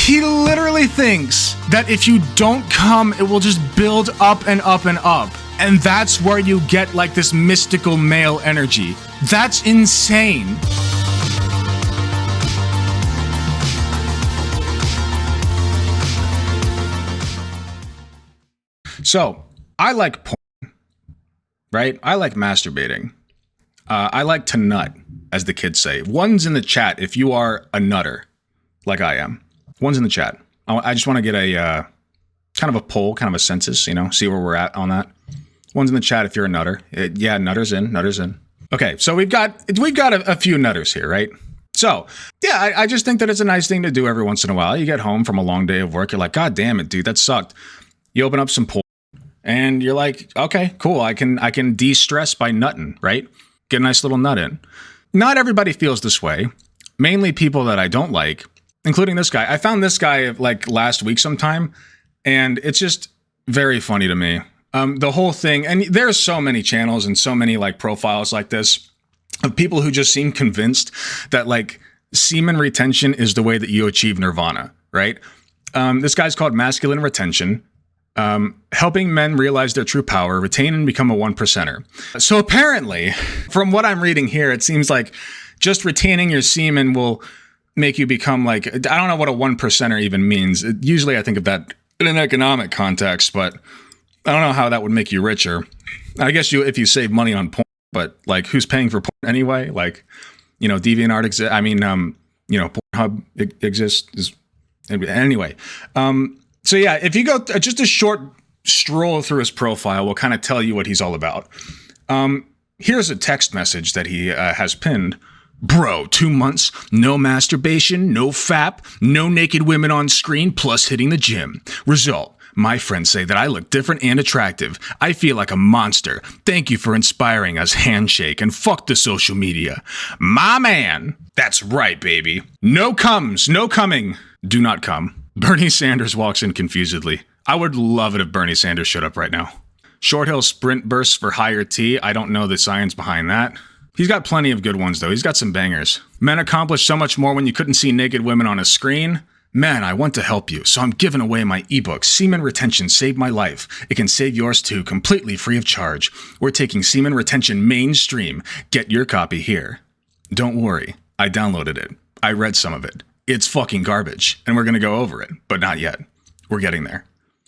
He literally thinks that if you don't come, it will just build up and up and up. And that's where you get like this mystical male energy. That's insane. So, I like porn, right? I like masturbating. I like to nut, as the kids say. One's in the chat if you are a nutter, like I am. One's in the chat. I just want to get a kind of a poll, kind of a census, you know, see where we're at on that. One's in the chat if you're a nutter. Yeah, nutters in. Okay, so we've got a few nutters here, right? So, yeah, I just think that it's a nice thing to do every once in a while. You get home from a long day of work, you're like, God damn it, dude, that sucked. You open up some porn. And you're like, okay, cool. I can de-stress by nutting, right? Get a nice little nut in. Not everybody feels this way. Mainly people that I don't like, including this guy. I found this guy like last week sometime, and it's just very funny to me. The whole thing, and there's so many channels and so many like profiles like this of people who just seem convinced that like semen retention is the way that you achieve nirvana, right? This guy's called Masculine Retention. Helping men realize their true power, retain and become a 1%er. So apparently, from what I'm reading here, it seems like just retaining your semen will make you become like, I don't know what a 1%er even means. Usually I think of that in an economic context, but I don't know how that would make you richer. I guess if you save money on porn, but like who's paying for porn anyway? Like, you know, DeviantArt exists. I mean, you know, Pornhub exists. Anyway, so yeah, if you go just a short stroll through his profile, will kind of tell you what he's all about. Here's a text message that he has pinned. Bro, 2 months, no masturbation, no fap, no naked women on screen, plus hitting the gym. Result, my friends say that I look different and attractive. I feel like a monster. Thank you for inspiring us. Handshake and fuck the social media. My man. That's right, baby. No comes, no coming. Do not come. Bernie Sanders walks in confusedly. I would love it if Bernie Sanders showed up right now. Short hill sprint bursts for higher T. I don't know the science behind that. He's got plenty of good ones, though. He's got some bangers. Men accomplish so much more when you couldn't see naked women on a screen. Man, I want to help you, so I'm giving away my ebook, Semen Retention Saved My Life. It can save yours too, completely free of charge. We're taking semen retention mainstream. Get your copy here. Don't worry, I downloaded it. I read some of it. It's fucking garbage, and we're gonna go over it, but not yet. We're getting there.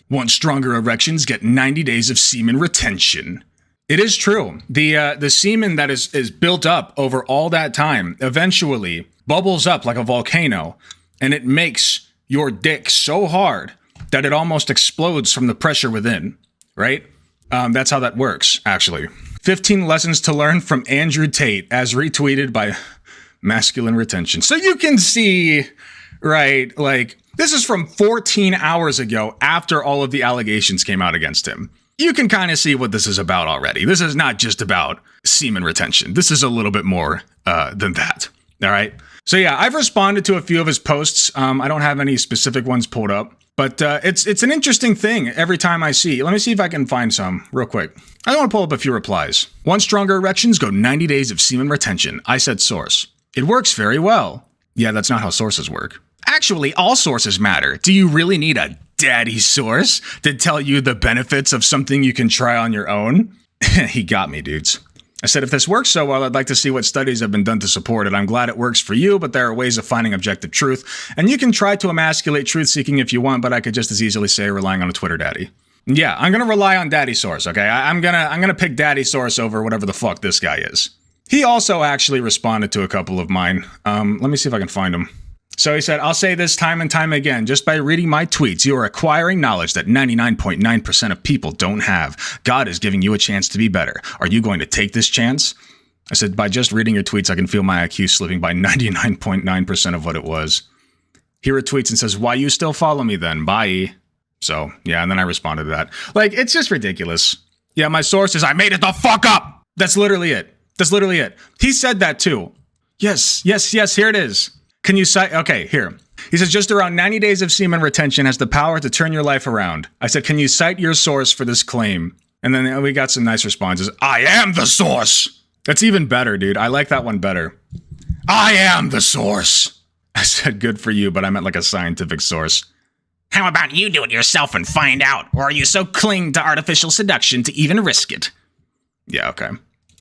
Want stronger erections? Get 90 days of semen retention. It is true. The semen that is built up over all that time eventually bubbles up like a volcano, and it makes your dick so hard that it almost explodes from the pressure within, right? That's how that works, actually. 15 lessons to learn from Andrew Tate, as retweeted by Masculine Retention. So you can see, right, like, this is from 14 hours ago after all of the allegations came out against him. You can kind of see what this is about already. This is not just about semen retention. This is a little bit more than that, all right? So yeah, I've responded to a few of his posts. I don't have any specific ones pulled up, but it's an interesting thing every time I see. Let me see if I can find some real quick. I want to pull up a few replies. Want stronger erections? Go 90 days of semen retention. I said source. It works very well. Yeah, that's not how sources work. Actually, all sources matter. Do you really need a daddy source to tell you the benefits of something you can try on your own? He got me, dudes. I said, if this works so well, I'd like to see what studies have been done to support it. I'm glad it works for you, but there are ways of finding objective truth. And you can try to emasculate truth-seeking if you want, but I could just as easily say relying on a Twitter daddy. Yeah, I'm going to rely on daddy source, okay? I'm gonna pick daddy source over whatever the fuck this guy is. He also actually responded to a couple of mine. Let me see if I can find them. So he said, I'll say this time and time again, just by reading my tweets, you are acquiring knowledge that 99.9% of people don't have. God is giving you a chance to be better. Are you going to take this chance? I said, by just reading your tweets, I can feel my IQ slipping by 99.9% of what it was. He retweets and says, why you still follow me then? Bye. So, yeah, and then I responded to that. Like, it's just ridiculous. Yeah, my source is, I made it the fuck up. That's literally it. That's literally it. He said that too. Yes, here it is. Can you cite? Okay, here. He says, just around 90 days of semen retention has the power to turn your life around. I said, can you cite your source for this claim? And then we got some nice responses. I am the source. That's even better, dude. I like that one better. I am the source. I said good for you, but I meant like a scientific source. How about you do it yourself and find out? Or are you so clinging to artificial seduction to even risk it? Yeah, okay.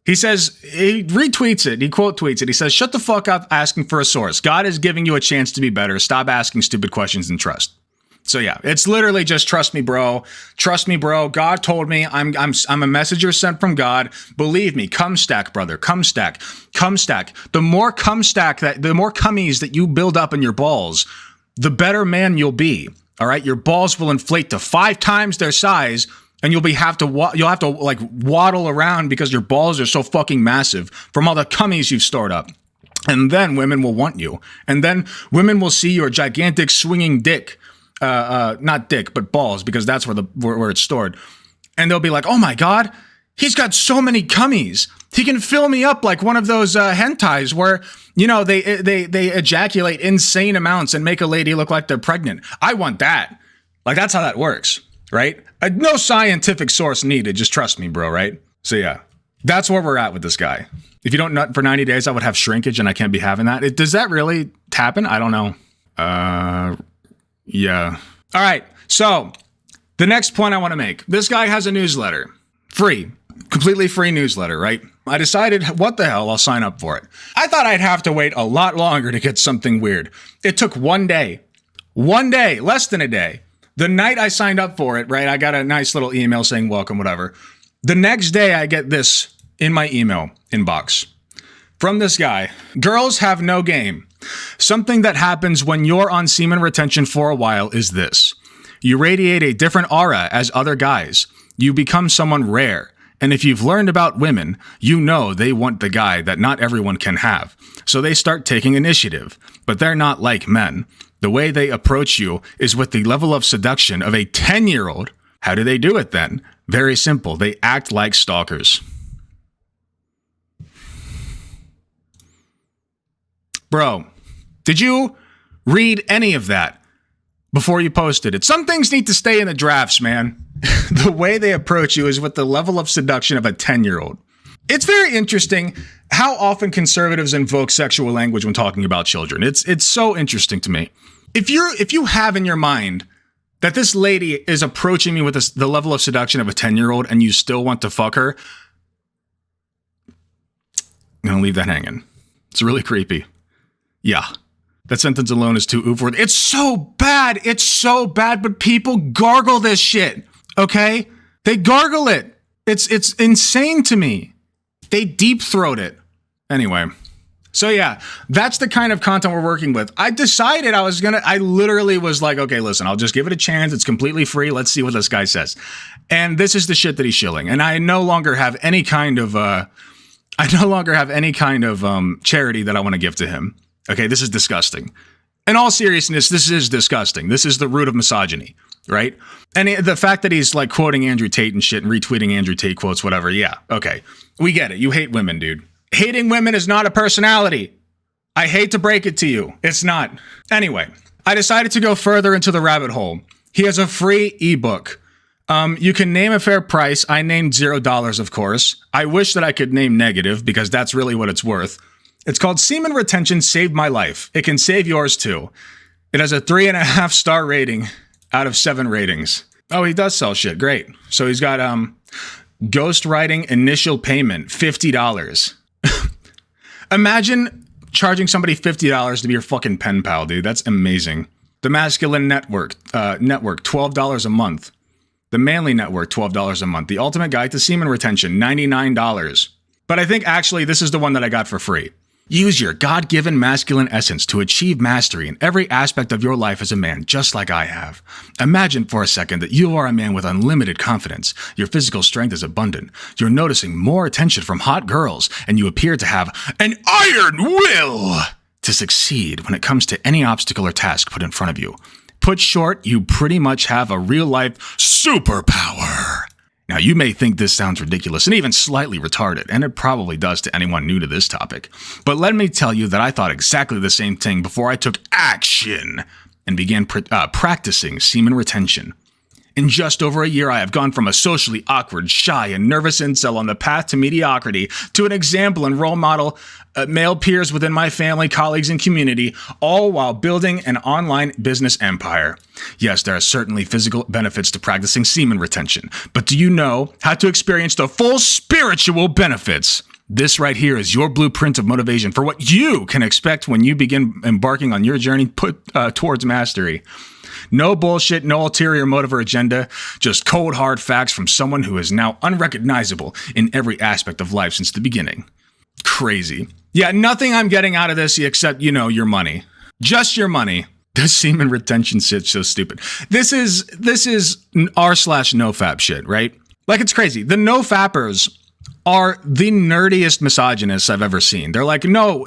He says, he retweets it, he quote tweets it. He says, shut the fuck up asking for a source. God is giving you a chance to be better. Stop asking stupid questions and trust. So yeah, it's literally just trust me, bro. Trust me, bro. God told me I'm a messenger sent from God. Believe me. Cum stack, brother. Cum stack. Cum stack. The more cum stack the more cummies that you build up in your balls, the better man you'll be. All right, your balls will inflate to 5 times their size, and you'll have to like waddle around because your balls are so fucking massive from all the cummies you've stored up. And then women will want you, and then women will see your gigantic swinging dick, not dick, but balls, because that's where it's stored, and they'll be like, "Oh my god, he's got so many cummies. He can fill me up like one of those hentais where." You know, they ejaculate insane amounts and make a lady look like they're pregnant. I want that. Like, that's how that works, right? No scientific source needed. Just trust me, bro, right? So, yeah, that's where we're at with this guy. If you don't nut for 90 days, I would have shrinkage, and I can't be having that. Does that really happen? I don't know. Yeah. All right. So, the next point I want to make. This guy has a newsletter. Free. Completely free newsletter, right? I decided, what the hell, I'll sign up for it. I thought I'd have to wait a lot longer to get something weird. It took 1 day. 1 day, less than a day. The night I signed up for it, right, I got a nice little email saying welcome, whatever. The next day, I get this in my email inbox from this guy. Girls have no game. Something that happens when you're on semen retention for a while is this. You radiate a different aura as other guys. You become someone rare. And if you've learned about women, you know they want the guy that not everyone can have. So they start taking initiative. But they're not like men. The way they approach you is with the level of seduction of a 10-year-old. How do they do it then? Very simple. They act like stalkers. Bro, did you read any of that before you posted it? Some things need to stay in the drafts, man. The way they approach you is with the level of seduction of a 10-year-old. It's very interesting how often conservatives invoke sexual language when talking about children. It's so interesting to me. If you have in your mind that this lady is approaching me with the level of seduction of a 10-year-old and you still want to fuck her, I'm going to leave that hanging. It's really creepy. Yeah. That sentence alone is too oofward. It's so bad. It's so bad, but people gargle this shit. Okay? They gargle it. It's insane to me. They deep throat it. Anyway. So yeah, that's the kind of content we're working with. I decided I literally was like, okay, listen, I'll just give it a chance. It's completely free. Let's see what this guy says. And this is the shit that he's shilling. And I no longer have any kind of, charity that I want to give to him. Okay, this is disgusting. In all seriousness, this is disgusting. This is the root of misogyny, right? And the fact that he's like quoting Andrew Tate and shit and retweeting Andrew Tate quotes, whatever. Yeah, okay. We get it. You hate women, dude. Hating women is not a personality. I hate to break it to you. It's not. Anyway, I decided to go further into the rabbit hole. He has a free ebook. You can name a fair price. I named $0, of course. I wish that I could name negative because that's really what it's worth. It's called Semen Retention Saved My Life. It can save yours too. It has a 3.5 star rating out of 7 ratings. Oh, he does sell shit. Great. So he's got ghostwriting initial payment, $50. Imagine charging somebody $50 to be your fucking pen pal, dude. That's amazing. The Masculine Network, $12 a month. The Manly Network, $12 a month. The Ultimate Guide to Semen Retention, $99. But I think actually this is the one that I got for free. Use your God-given masculine essence to achieve mastery in every aspect of your life as a man, just like I have. Imagine for a second that you are a man with unlimited confidence. Your physical strength is abundant. You're noticing more attention from hot girls, and you appear to have an iron will to succeed when it comes to any obstacle or task put in front of you. Put short, you pretty much have a real-life superpower. Now, you may think this sounds ridiculous and even slightly retarded, and it probably does to anyone new to this topic. But let me tell you that I thought exactly the same thing before I took action and began practicing semen retention. In just over a year, I have gone from a socially awkward, shy, and nervous incel on the path to mediocrity to an example and role model, male peers within my family, colleagues, and community, all while building an online business empire. Yes, there are certainly physical benefits to practicing semen retention, but do you know how to experience the full spiritual benefits? This right here is your blueprint of motivation for what you can expect when you begin embarking on your journey towards mastery. No bullshit, no ulterior motive or agenda, just cold hard facts from someone who is now unrecognizable in every aspect of life since the beginning. Crazy. Yeah, nothing I'm getting out of this except, your money. Just your money. This semen retention shit's so stupid. This is r/nofap shit, right? Like, it's crazy. The nofappers are the nerdiest misogynists I've ever seen. They're like, no,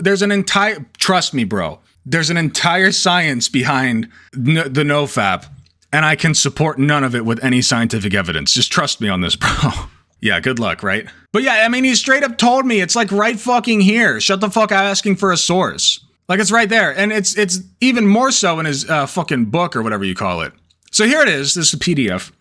trust me, bro. There's an entire science behind the nofap, and I can support none of it with any scientific evidence. Just trust me on this, bro. Yeah, good luck, right? But yeah, I mean, he straight up told me, it's like right fucking here. Shut the fuck up asking for a source. Like, it's right there. And it's even more so in his fucking book or whatever you call it. So here it is. This is a PDF.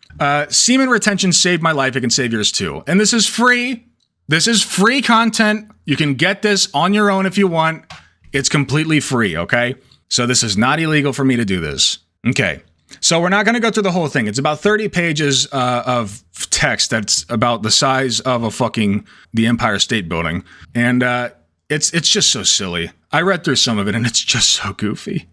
Semen retention saved my life. It can save yours too. And this is free. This is free content. You can get this on your own if you want. It's completely free, okay? So this is not illegal for me to do this. Okay. So we're not going to go through the whole thing. It's about 30 pages of text that's about the size of the Empire State Building. And it's just so silly. I read through some of it and it's just so goofy.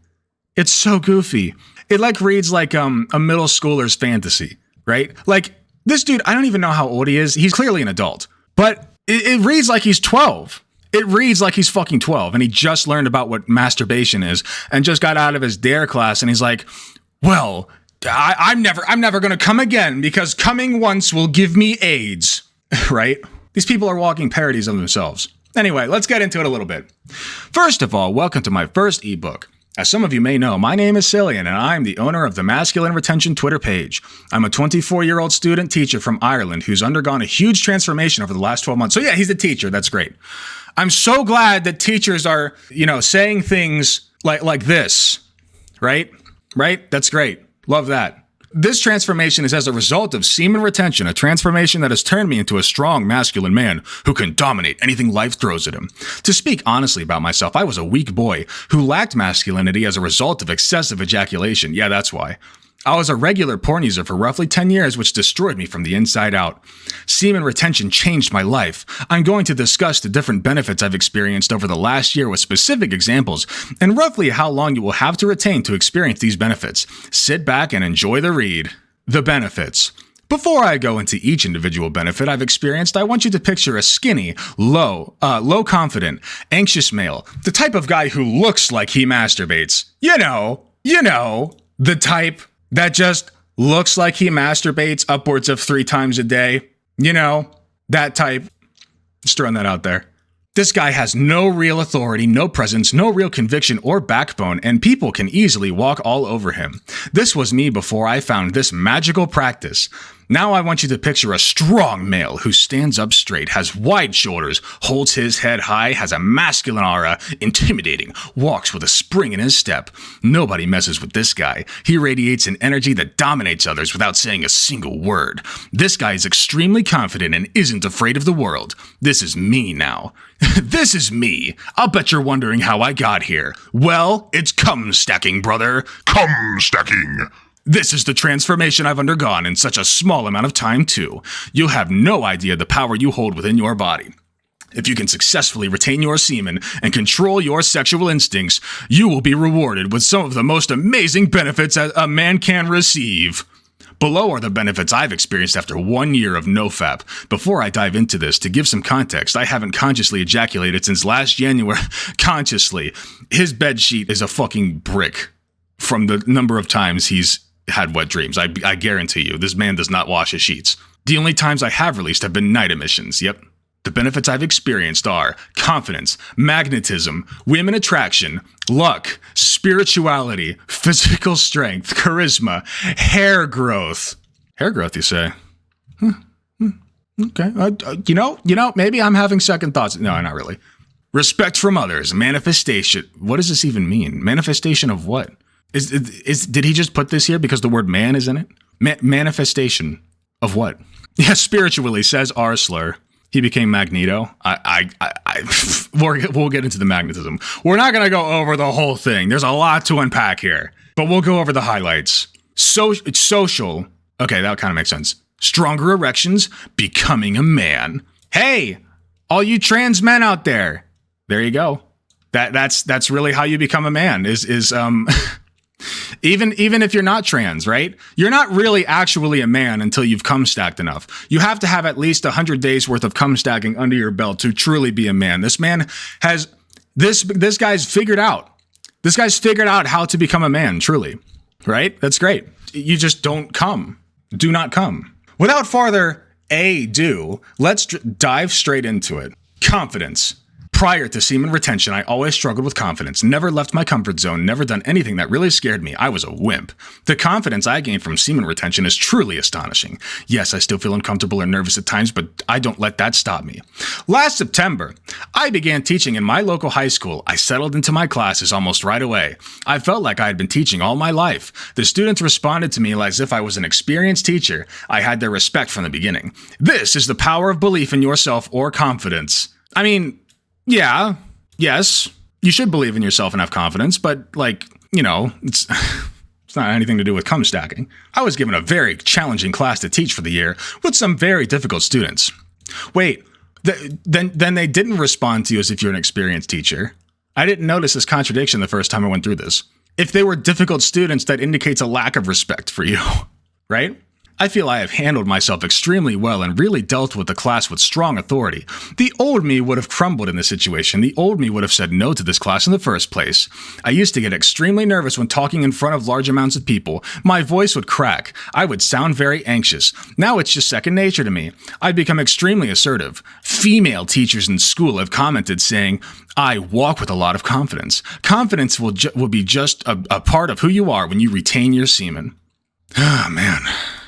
It's so goofy. It reads like a middle schooler's fantasy, right? Like, this dude, I don't even know how old he is. He's clearly an adult. But it reads like he's 12. It reads like he's fucking 12 and he just learned about what masturbation is and just got out of his DARE class and he's like, well, I'm never going to come again because coming once will give me AIDS, right? These people are walking parodies of themselves. Anyway, let's get into it a little bit. First of all, welcome to my first ebook. As some of you may know, my name is Cillian, and I'm the owner of the Masculine Retention Twitter page. I'm a 24-year-old student teacher from Ireland who's undergone a huge transformation over the last 12 months. So yeah, he's a teacher. That's great. I'm so glad that teachers are, saying things like this, right? Right? That's great. Love that. This transformation is as a result of semen retention, a transformation that has turned me into a strong masculine man who can dominate anything life throws at him. To speak honestly about myself, I was a weak boy who lacked masculinity as a result of excessive ejaculation. Yeah, that's why. I was a regular porn user for roughly 10 years, which destroyed me from the inside out. Semen retention changed my life. I'm going to discuss the different benefits I've experienced over the last year with specific examples, and roughly how long you will have to retain to experience these benefits. Sit back and enjoy the read. The benefits. Before I go into each individual benefit I've experienced, I want you to picture a skinny, low confident, anxious male, the type of guy who looks like he masturbates. You know, the type that just looks like he masturbates upwards of 3 times a day. That type. Just throwing that out there. This guy has no real authority, no presence, no real conviction or backbone, and people can easily walk all over him. This was me before I found this magical practice. Now I want you to picture a strong male who stands up straight, has wide shoulders, holds his head high, has a masculine aura, intimidating, walks with a spring in his step. Nobody messes with this guy. He radiates an energy that dominates others without saying a single word. This guy is extremely confident and isn't afraid of the world. This is me now. This is me. I'll bet you're wondering how I got here. Well, it's cum stacking, brother. Cum stacking. This is the transformation I've undergone in such a small amount of time, too. You'll have no idea the power you hold within your body. If you can successfully retain your semen and control your sexual instincts, you will be rewarded with some of the most amazing benefits a man can receive. Below are the benefits I've experienced after 1 year of nofap. Before I dive into this, to give some context, I haven't consciously ejaculated since last January. Consciously. His bed sheet is a fucking brick from the number of times he's had wet dreams. I guarantee you, this man does not wash his sheets. The only times I have released have been night emissions. Yep. The benefits I've experienced are confidence, magnetism, women attraction, luck, spirituality, physical strength, charisma, hair growth. Hair growth, you say? Okay. Maybe I'm having second thoughts. No, not really. Respect from others, manifestation. What does this even mean? Manifestation of what? Did he just put this here because the word man is in it? Manifestation of what? Yeah, spiritually, says R. Slur. He became Magneto. We'll get into the magnetism. We're not going to go over the whole thing. There's a lot to unpack here, but we'll go over the highlights. Social. Okay, that kind of makes sense. Stronger erections, becoming a man. Hey, all you trans men out there. There you go. That's really how you become a man is even if you're not trans, right? You're not really actually a man until you've cum stacked enough. You have to have at least 100 days worth of cum stacking under your belt to truly be a man. This man has this guy's figured out. This guy's figured out how to become a man, truly. Right? That's great. You just don't come. Do not come. Without farther ado, let's dive straight into it. Confidence. Prior to semen retention, I always struggled with confidence, never left my comfort zone, never done anything that really scared me. I was a wimp. The confidence I gained from semen retention is truly astonishing. Yes, I still feel uncomfortable and nervous at times, but I don't let that stop me. Last September, I began teaching in my local high school. I settled into my classes almost right away. I felt like I had been teaching all my life. The students responded to me as if I was an experienced teacher. I had their respect from the beginning. This is the power of belief in yourself or confidence. I mean, yeah, yes, you should believe in yourself and have confidence, but it's not anything to do with cum stacking. I was given a very challenging class to teach for the year with some very difficult students. Wait, then they didn't respond to you as if you're an experienced teacher. I didn't notice this contradiction the first time I went through this. If they were difficult students, that indicates a lack of respect for you, right? I feel I have handled myself extremely well and really dealt with the class with strong authority. The old me would have crumbled in this situation. The old me would have said no to this class in the first place. I used to get extremely nervous when talking in front of large amounts of people. My voice would crack. I would sound very anxious. Now it's just second nature to me. I've become extremely assertive. Female teachers in school have commented saying, I walk with a lot of confidence. Confidence will be just a part of who you are when you retain your semen. Ah, man.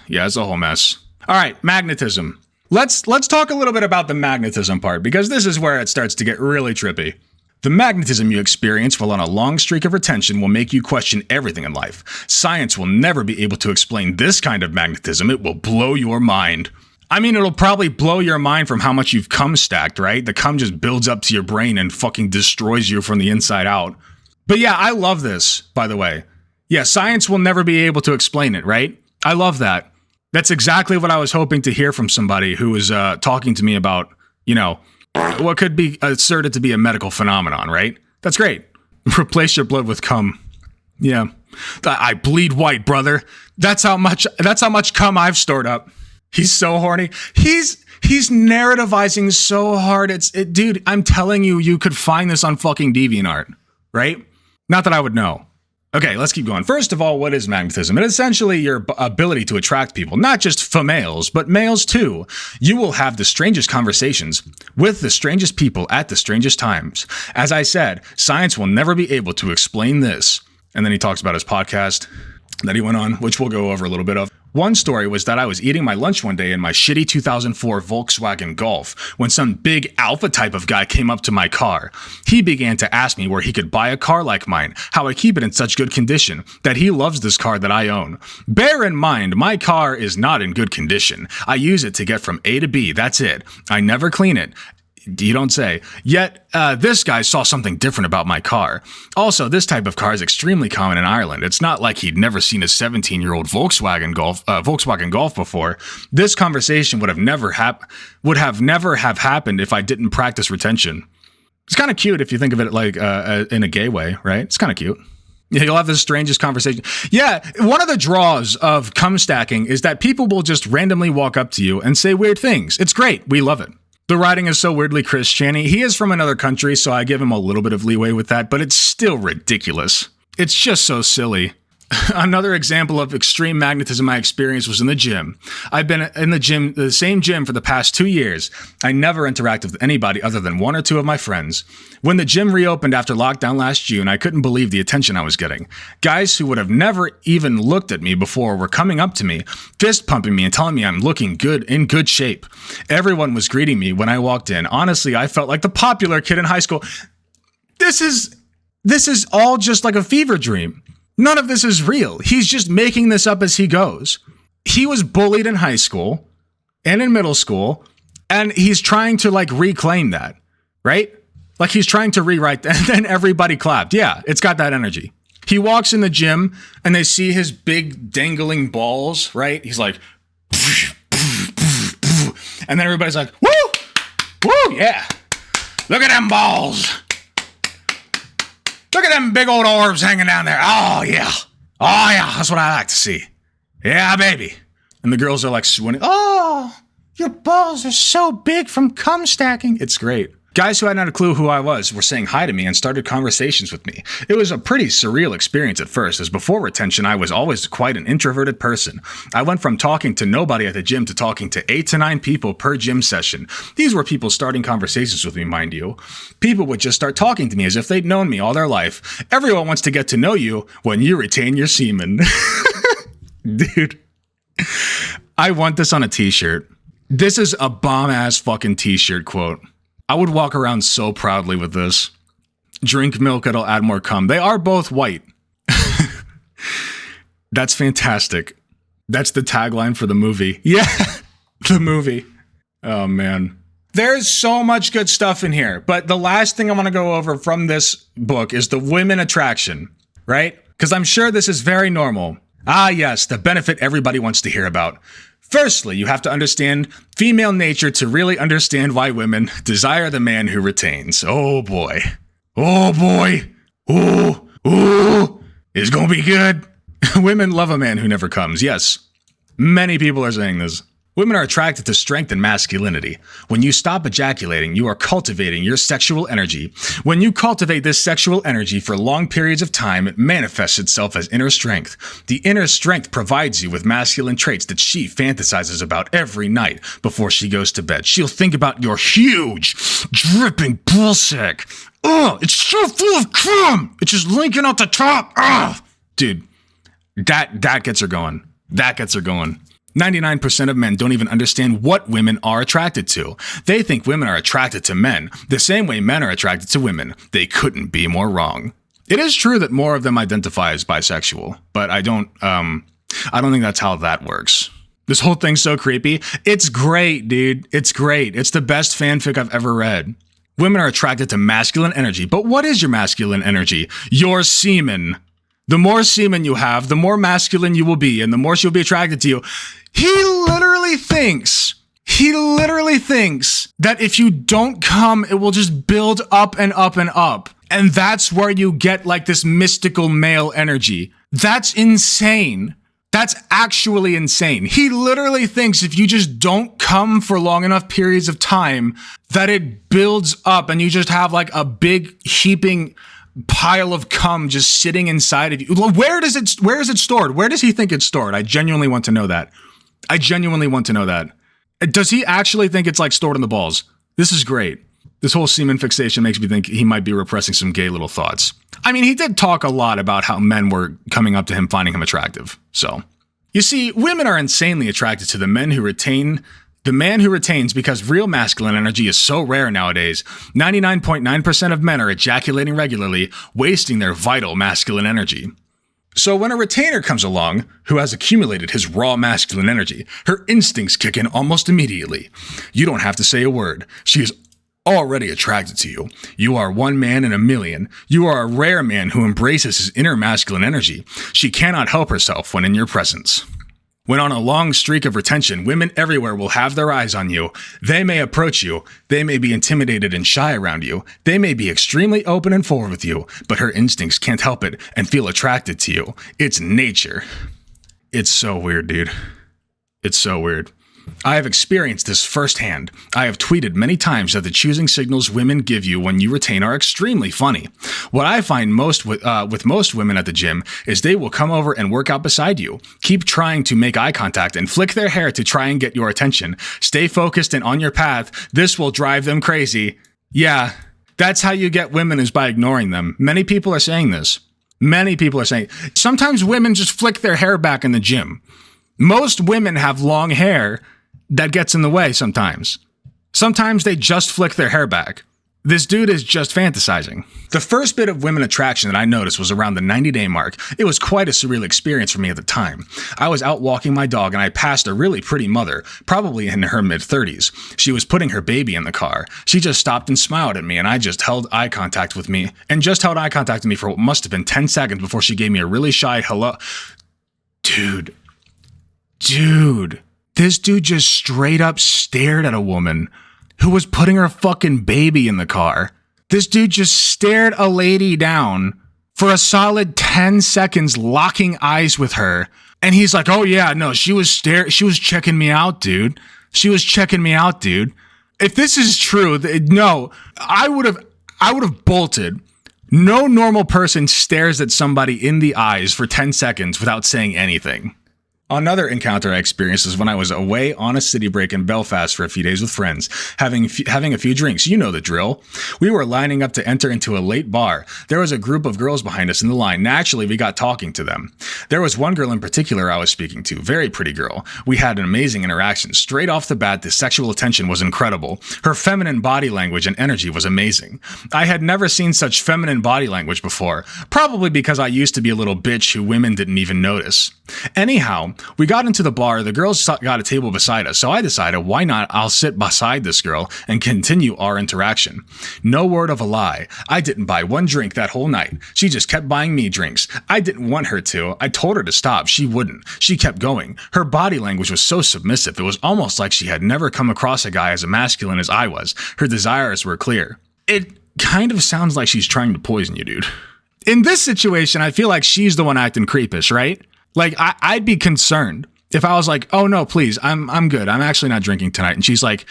Yeah, it's a whole mess. All right, magnetism. Let's talk a little bit about the magnetism part, because this is where it starts to get really trippy. The magnetism you experience while on a long streak of retention will make you question everything in life. Science will never be able to explain this kind of magnetism. It will blow your mind. I mean, it'll probably blow your mind from how much you've cum stacked, right? The cum just builds up to your brain and fucking destroys you from the inside out. But yeah, I love this, by the way. Yeah, science will never be able to explain it, right? I love that. That's exactly what I was hoping to hear from somebody who was talking to me about, what could be asserted to be a medical phenomenon, right? That's great. Replace your blood with cum. Yeah. I bleed white, brother. That's how much cum I've stored up. He's so horny. He's narrativizing so hard. Dude, I'm telling you, you could find this on fucking DeviantArt, right? Not that I would know. Okay, let's keep going. First of all, what is magnetism? It is essentially your ability to attract people, not just females, but males too. You will have the strangest conversations with the strangest people at the strangest times. As I said, science will never be able to explain this. And then he talks about his podcast that he went on, which we'll go over a little bit of. One story was that I was eating my lunch one day in my shitty 2004 Volkswagen Golf when some big alpha type of guy came up to my car. He began to ask me where he could buy a car like mine, how I keep it in such good condition, that he loves this car that I own. Bear in mind, my car is not in good condition. I use it to get from A to B, that's it. I never clean it. You don't say. Yet, this guy saw something different about my car. Also, this type of car is extremely common in Ireland. It's not like he'd never seen a 17-year-old Volkswagen Golf before. This conversation would have never have happened if I didn't practice retention. It's kind of cute if you think of it like in a gay way, right? It's kind of cute. Yeah, you'll have the strangest conversation. Yeah, one of the draws of cum stacking is that people will just randomly walk up to you and say weird things. It's great. We love it. The writing is so weirdly Christian-y. He is from another country, so I give him a little bit of leeway with that, but it's still ridiculous. It's just so silly. Another example of extreme magnetism I experienced was in the gym. I've been in the same gym for the past 2 years. I never interacted with anybody other than one or two of my friends. When the gym reopened after lockdown last June, I couldn't believe the attention I was getting. Guys who would have never even looked at me before were coming up to me, fist pumping me and telling me I'm looking good, in good shape. Everyone was greeting me when I walked in. Honestly, I felt like the popular kid in high school. This is all just like a fever dream. None of this is real. He's just making this up as he goes. he was bullied in high school and in middle school, and he's trying to like reclaim that, right? Like he's trying to rewrite that, and then everybody clapped. Yeah, it's got that energy. He walks in the gym and they see his big dangling balls, right? He's like, and then everybody's like, woo, woo, yeah. Look at them balls. Look at them big old orbs hanging down there. Oh, yeah. Oh, yeah. That's what I like to see. Yeah, baby. And the girls are like swooning. Oh, your balls are so big from cum stacking. It's great. Guys who hadn't had a clue who I was were saying hi to me and started conversations with me. It was a pretty surreal experience at first, as before retention, I was always quite an introverted person. I went from talking to nobody at the gym to talking to 8 to 9 people per gym session. These were people starting conversations with me, mind you. People would just start talking to me as if they'd known me all their life. Everyone wants to get to know you when you retain your semen. Dude, I want this on a t-shirt. This is a bomb-ass fucking t-shirt quote. I would walk around so proudly with this. Drink milk, it'll add more cum. They are both white. That's fantastic. That's the tagline for the movie. Yeah, the movie. Oh, man. There's so much good stuff in here. But the last thing I want to go over from this book is the women attraction, right? Because I'm sure this is very normal. Ah, yes, the benefit everybody wants to hear about. Firstly, you have to understand female nature to really understand why women desire the man who retains. Oh boy. Oh boy. Ooh. Ooh. It's gonna be good. Women love a man who never comes. Yes. Many people are saying this. Women are attracted to strength and masculinity. When you stop ejaculating, you are cultivating your sexual energy. When you cultivate this sexual energy for long periods of time, it manifests itself as inner strength. The inner strength provides you with masculine traits that she fantasizes about every night before she goes to bed. She'll think about your huge, dripping ballsack. Oh, it's so full of cum. It's just linking out the top. Oh, dude, that gets her going. That gets her going. 99% of men don't even understand what women are attracted to. They think women are attracted to men, the same way men are attracted to women. They couldn't be more wrong. It is true that more of them identify as bisexual, but I don't think that's how that works. This whole thing's so creepy. It's great, dude. It's great. It's the best fanfic I've ever read. Women are attracted to masculine energy, but what is your masculine energy? Your semen. The more semen you have, the more masculine you will be, and the more she'll be attracted to you. He literally thinks that if you don't come, it will just build up and up and up. And that's where you get like this mystical male energy. That's insane. That's actually insane. He literally thinks if you just don't come for long enough periods of time, that it builds up and you just have like a big heaping pile of cum just sitting inside of you. Where is it stored? Where does he think it's stored? I genuinely want to know that. Does he actually think it's like stored in the balls? This is great. This whole semen fixation makes me think he might be repressing some gay little thoughts. I mean, he did talk a lot about how men were coming up to him, finding him attractive. So, you see, women are insanely attracted to the men who retain the man who retains, because real masculine energy is so rare nowadays. 99.9% of men are ejaculating regularly, wasting their vital masculine energy. So when a retainer comes along, who has accumulated his raw masculine energy, her instincts kick in almost immediately. You don't have to say a word. She is already attracted to you. You are one man in a million. You are a rare man who embraces his inner masculine energy. She cannot help herself when in your presence. When on a long streak of retention, women everywhere will have their eyes on you. They may approach you. They may be intimidated and shy around you. They may be extremely open and forward with you, but her instincts can't help it and feel attracted to you. It's nature. It's so weird, dude. It's so weird. I have experienced this firsthand. I have tweeted many times that the choosing signals women give you when you retain are extremely funny. What I find most with most women at the gym is they will come over and work out beside you, keep trying to make eye contact and flick their hair to try and get your attention. Stay focused and on your path. This will drive them crazy. Yeah, that's how you get women, is by ignoring them. Many people are saying this. Many people are saying, sometimes women just flick their hair back in the gym. Most women have long hair that gets in the way sometimes. Sometimes they just flick their hair back. This dude is just fantasizing. The first bit of women attraction that I noticed was around the 90-day mark. It was quite a surreal experience for me at the time. I was out walking my dog and I passed a really pretty mother, probably in her mid-30s. She was putting her baby in the car. She just stopped and smiled at me and just held eye contact with me for what must have been 10 seconds before she gave me a really shy hello. Dude, this dude just straight up stared at a woman who was putting her fucking baby in the car. This dude just stared a lady down for a solid 10 seconds, locking eyes with her. And he's like, oh yeah, no, she was checking me out, dude. She was checking me out, dude. If this is true, no, I would have bolted. No normal person stares at somebody in the eyes for 10 seconds without saying anything. Another encounter I experienced was when I was away on a city break in Belfast for a few days with friends, having a few drinks. You know the drill. We were lining up to enter into a late bar. There was a group of girls behind us in the line. Naturally, we got talking to them. There was one girl in particular I was speaking to, very pretty girl. We had an amazing interaction. Straight off the bat, the sexual attention was incredible. Her feminine body language and energy was amazing. I had never seen such feminine body language before, probably because I used to be a little bitch who women didn't even notice. Anyhow, we got into the bar, the girls got a table beside us, so I decided, why not, I'll sit beside this girl and continue our interaction. No word of a lie, I didn't buy one drink that whole night. She just kept buying me drinks. I didn't want her to. I told her to stop. She wouldn't. She kept going. Her body language was so submissive, it was almost like she had never come across a guy as masculine as I was. Her desires were clear. It kind of sounds like she's trying to poison you, dude. In this situation, I feel like she's the one acting creepish, right? Like, I'd be concerned if I was like, oh no, please, I'm good. I'm actually not drinking tonight. And she's like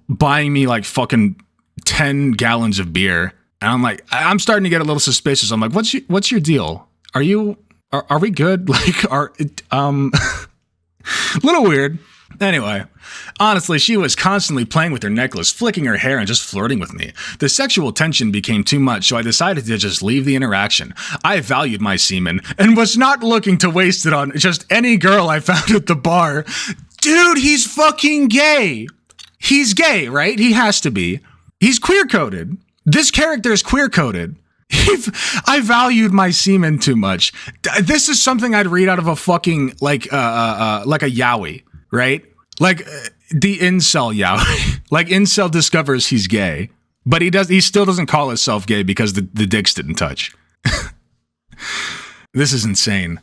buying me like fucking 10 gallons of beer. And I'm like, I'm starting to get a little suspicious. I'm like, what's your deal? Are we good? Like, little weird. Anyway, honestly, she was constantly playing with her necklace, flicking her hair, and just flirting with me. The sexual tension became too much, so I decided to just leave the interaction. I valued my semen and was not looking to waste it on just any girl I found at the bar. Dude, he's fucking gay. He's gay, right? He has to be. He's queer-coded. This character is queer-coded. I valued my semen too much. This is something I'd read out of a fucking, like a yaoi. Right? Like the incel yaoi. Like Incel discovers he's gay, but he still doesn't call himself gay because the dicks didn't touch. This is insane.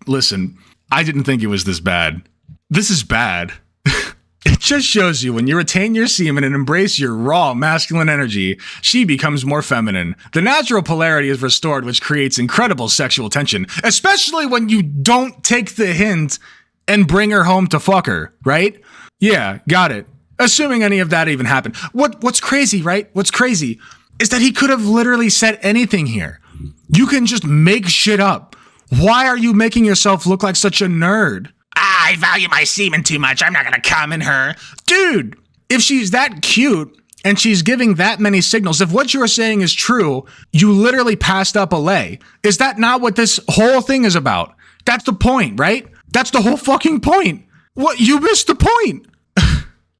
Listen, I didn't think it was this bad. This is bad. It just shows you when you retain your semen and embrace your raw masculine energy, she becomes more feminine. The natural polarity is restored, which creates incredible sexual tension, especially when you don't take the hint and bring her home to fuck her, right? Yeah, got it. Assuming any of that even happened. What's crazy, right? What's crazy is that he could have literally said anything here. You can just make shit up. Why are you making yourself look like such a nerd? I value my semen too much. I'm not gonna come in her. Dude, if she's that cute and she's giving that many signals, if what you're saying is true, you literally passed up a lay. Is that not what this whole thing is about? That's the point, right? That's the whole fucking point. What? You missed the point.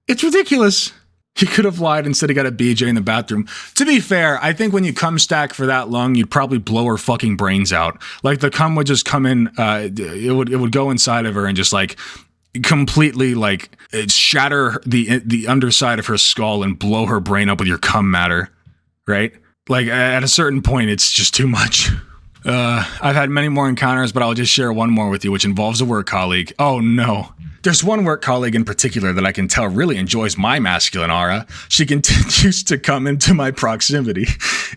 It's ridiculous. He could have lied and said he got a BJ in the bathroom. To be fair, I think when you cum stack for that long, you'd probably blow her fucking brains out. Like the cum would just come in, it would go inside of her and just like completely like shatter the underside of her skull and blow her brain up with your cum matter, right? Like at a certain point, it's just too much. I've had many more encounters, but I'll just share one more with you, which involves a work colleague. Oh no. There's one work colleague in particular that I can tell really enjoys my masculine aura. She continues to come into my proximity.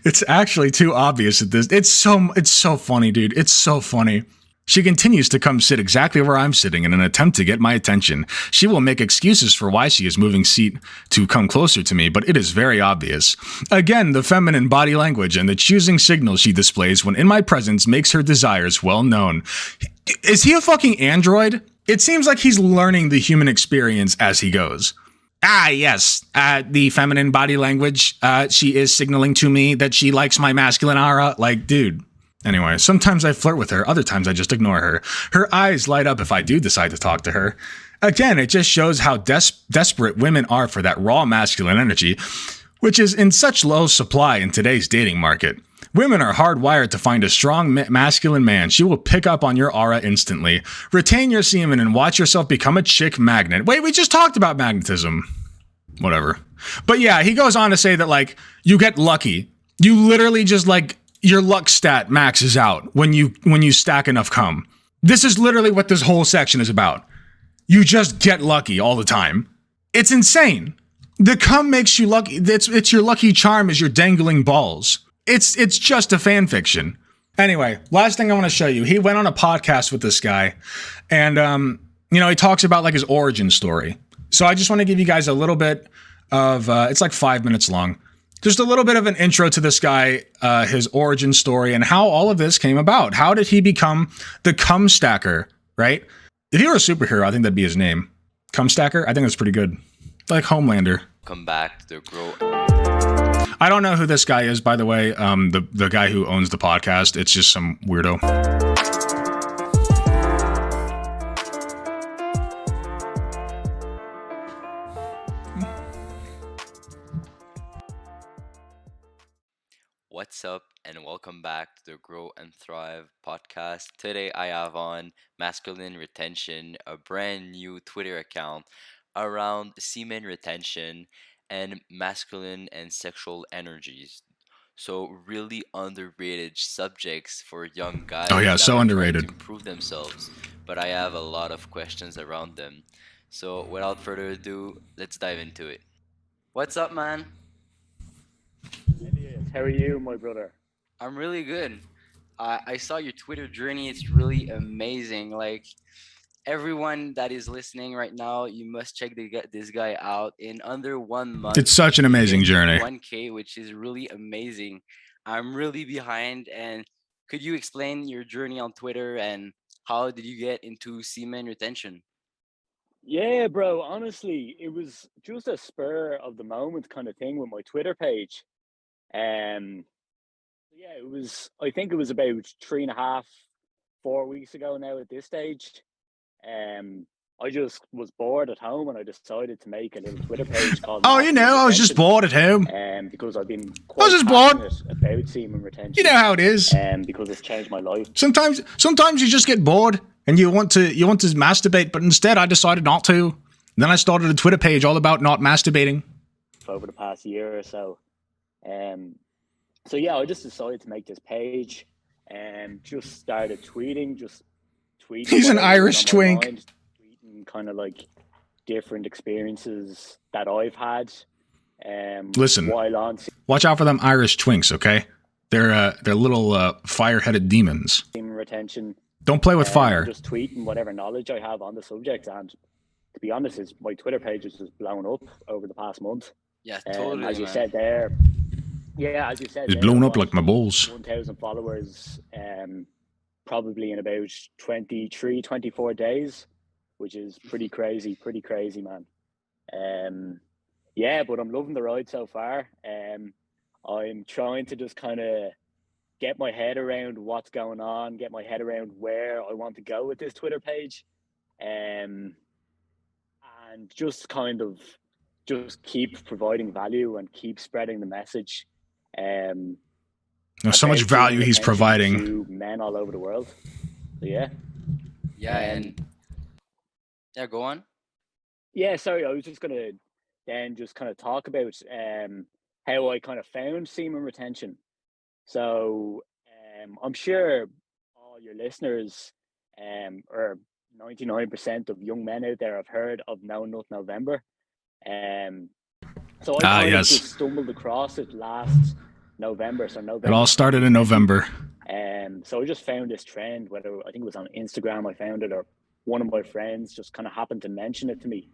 It's actually too obvious at this. It's so funny, dude. It's so funny. She continues to come sit exactly where I'm sitting in an attempt to get my attention. She will make excuses for why she is moving seat to come closer to me, but it is very obvious. Again, the feminine body language and the choosing signals she displays when in my presence makes her desires well known. Is he a fucking android? It seems like he's learning the human experience as he goes. Ah, yes, the feminine body language, she is signaling to me that she likes my masculine aura. Like, dude. Anyway, sometimes I flirt with her, other times I just ignore her. Her eyes light up if I do decide to talk to her. Again, it just shows how desperate women are for that raw masculine energy. which is in such low supply in today's dating market. Women are hardwired to find a strong masculine man. She will pick up on your aura instantly. Retain your semen and watch yourself become a chick magnet. Wait, we just talked about magnetism. Whatever. But yeah, he goes on to say that, like, you get lucky. You literally just, like, your luck stat maxes out when you stack enough cum. This is literally what this whole section is about. You just get lucky all the time. It's insane. The cum makes you lucky. It's your lucky charm is your dangling balls. It's just a fan fiction. Anyway, last thing I want to show you. He went on a podcast with this guy, and he talks about, like, his origin story. So I just want to give you guys a little bit of it's like 5 minutes long. Just a little bit of an intro to this guy, his origin story, and how all of this came about. How did he become the cum stacker, right? If he were a superhero, I think that'd be his name. Cum stacker? I think that's pretty good. Like Homelander. Come back to grow. I don't know who this guy is, by the way. The guy who owns the podcast. It's just some weirdo. What's up, and welcome back to the Grow and Thrive podcast. Today I have on Masculine Retention, a brand new Twitter account around semen retention and masculine and sexual energies. So really underrated subjects for young guys. Oh yeah, so underrated. To improve themselves, but I have a lot of questions around them. So without further ado, let's dive into it. What's up, man? How are you, my brother? I'm really good. I saw your Twitter journey. It's really amazing. Like, everyone that is listening right now, you must check this guy out. In under 1 month, It's such an amazing journey. 1K, which is really amazing. I'm really behind. And could you explain your journey on Twitter and how did you get into semen retention? Yeah, bro. Honestly, it was just a spur of the moment kind of thing with my Twitter page. Yeah, it was. I think it was about 3.5, 4 weeks ago now. At this stage, I just was bored at home and I decided to make a little Twitter page called. Oh, I was just bored at home. Because I've been I quite was just bored. passionate about semen retention. You know how it is. Because it's changed my life. Sometimes you just get bored and you want to masturbate, but instead I decided not to. Then I started a Twitter page all about not masturbating. Over the past year or so. So yeah, I just decided to make this page and just started tweeting. He's an Irish twink. Tweeting kind of like different experiences that I've had. Listen, while on watch out for them Irish twinks, okay? They're little fire-headed demons. semen retention. Don't play with fire. Just tweeting whatever knowledge I have on the subject, and to be honest, my Twitter page has just blown up over the past month. Yeah, totally. As you man. said there. Yeah, as you said, It's blown up like my balls. 1,000 followers, probably in about 23, 24 days, which is pretty crazy, man. Yeah, but I'm loving the ride so far. I'm trying to just kind of get my head around what's going on, get my head around where I want to go with this Twitter page, and just kind of just keep providing value and keep spreading the message. There's so much value he's providing to men all over the world. So yeah. Yeah, go on. Yeah, sorry, I was just gonna then just kind of talk about how I kind of found semen retention. So I'm sure all your listeners or 99% of young men out there have heard of No Nut November. So I just stumbled across it last November. So November. It all started in November. So I just found this trend, whether I think it was on Instagram I found it, or one of my friends just kind of happened to mention it to me.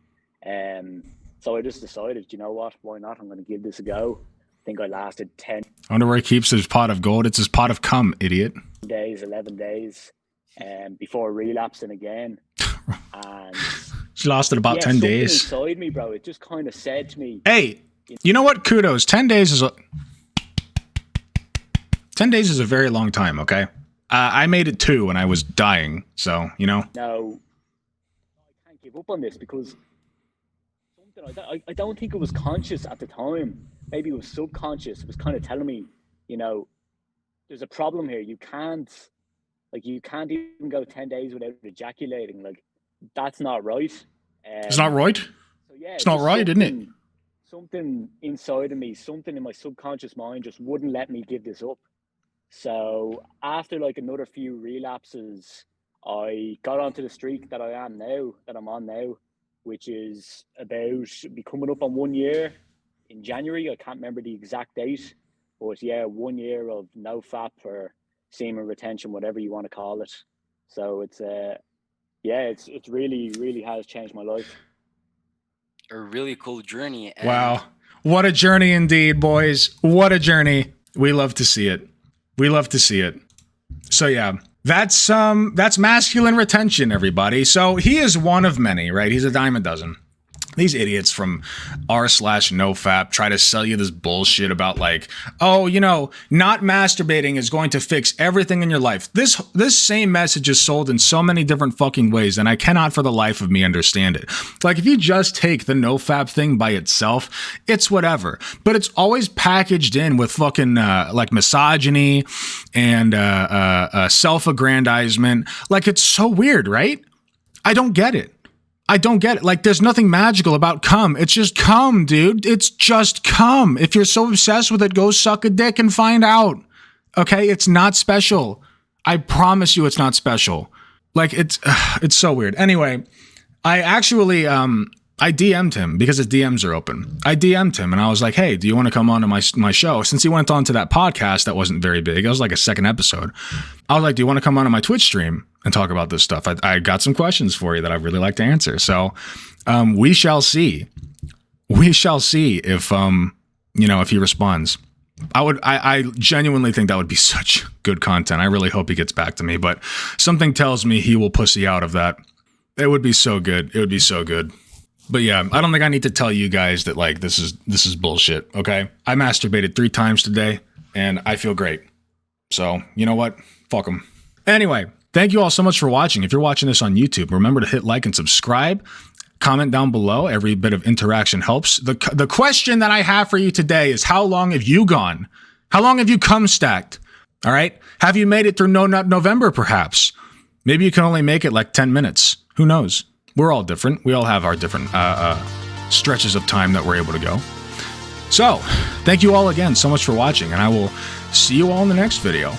So I just decided, you know what, why not? I'm going to give this a go. I think I lasted 10 I wonder where he keeps his pot of gold. It's his pot of cum, idiot. days, 11 days, before relapsing again. And She lasted about 10 days. Inside me, bro, it just kind of said to me, hey, you know what? Kudos. 10 days is 10 days is a very long time, okay? I made it 2 when I was dying, so, you know. no, I can't give up on this, because I don't think it was conscious at the time. Maybe it was subconscious. It was kind of telling me, you know, there's a problem here. You can't even go 10 days without ejaculating. Like, that's not right. It's not right. So yeah, It's not right, isn't it? Something inside of me, something in my subconscious mind just wouldn't let me give this up. So after like another few relapses, I got onto the streak that I'm on now, which is about be coming up on 1 year in January. I can't remember the exact date, but yeah, 1 year of no FAP or semen retention, whatever you want to call it. So it's it's really has changed my life. A really cool journey. And Wow. What a journey indeed, boys. What a journey. We love to see it. We love to see it. So yeah, that's masculine retention, everybody. So he is one of many, right? He's a dime a dozen. These idiots from r/nofap try to sell you this bullshit about like, oh, you know, not masturbating is going to fix everything in your life. This same message is sold in so many different fucking ways, and I cannot for the life of me understand it. Like, if you just take the nofap thing by itself, it's whatever. But it's always packaged in with fucking like misogyny and self-aggrandizement. Like, it's so weird, right? I don't get it. Like, there's nothing magical about cum. It's just cum, dude. It's just cum. If you're so obsessed with it, go suck a dick and find out. Okay? It's not special. I promise you it's not special. Like, it's so weird. Anyway, I actually, I DM'd him because his DMs are open. I DM'd him and I was like, hey, do you want to come on to my show? Since he went on to that podcast that wasn't very big, it was like a second episode. I was like, do you want to come on to my Twitch stream and talk about this stuff? I got some questions for you that I'd really like to answer. So we shall see. We shall see if, if he responds. I genuinely think that would be such good content. I really hope he gets back to me, but something tells me he will pussy out of that. It would be so good. It would be so good. But yeah, I don't think I need to tell you guys that like this is bullshit, okay? I masturbated 3 times today and I feel great. So, you know what? Fuck them. Anyway, thank you all so much for watching. If you're watching this on YouTube, remember to hit like and subscribe. Comment down below. Every bit of interaction helps. The question that I have for you today is, how long have you gone? How long have you cum stacked? All right? Have you made it through November perhaps? Maybe you can only make it like 10 minutes. Who knows? We're all different. We all have our different stretches of time that we're able to go. So, thank you all again so much for watching, and I will see you all in the next video.